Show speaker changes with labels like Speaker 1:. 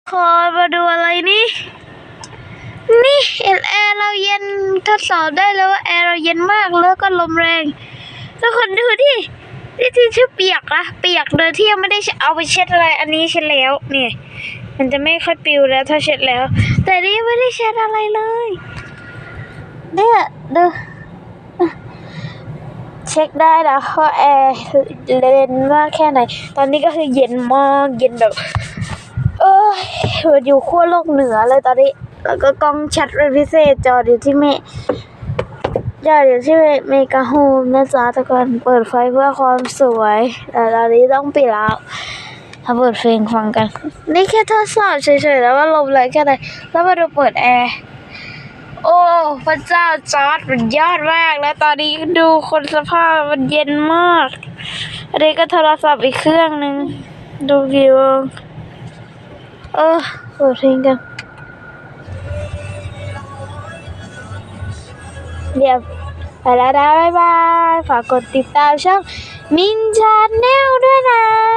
Speaker 1: ขอมาดูอะไรนี่แอร์เราเย็นทดสอบได้แล้วว่าแอร์เราเย็นมากแล้วก็ลมแรงทุกคนดูดินี่ที่ชื่อเปียกนะเปียกโดยที่ยังไม่ได้เอาไปเช็ดอะไรอันนี้เช็ดแล้วเนี่ยมันจะไม่ค่อยปิวแล้วถ้าเช็ดแล้วแต่นี่ไม่ได้เช็ดอะไรเลยเนี่ยดูเช็คได้นะว่าแอร์เย็นมากแค่ไหนตอนนี้ก็คือเย็นมากเย็นแบบอยู่ขั้วโลกเหนือเลยตอนนี้แล้วก็กล้องชัดเป็นพิเศษจออยู่ที่เมกะโฮมนะจ๊ะทุกคนเปิดไฟเพื่อความสวยแต่ตอนนี้ต้องปิดแล้วถ้าเปิดเพลงฟังกันนี่แค่ทดสอบเฉยๆแล้วว่าลมแรงแค่ไหนแล้วมาดูเปิดแอร์โอ้พระเจ้าจอร์จมันยอดมากแล้วตอนนี้ดูคนสภาพมันเย็นมากอันนี้ก็โทรศัพท์อีกเครื่องนึงดูวิวเปิดเพลงกันเดี๋ยวไปแล้วนะบ๊ายบายฝากกดติดตามช่องมินชาแนลด้วยนะ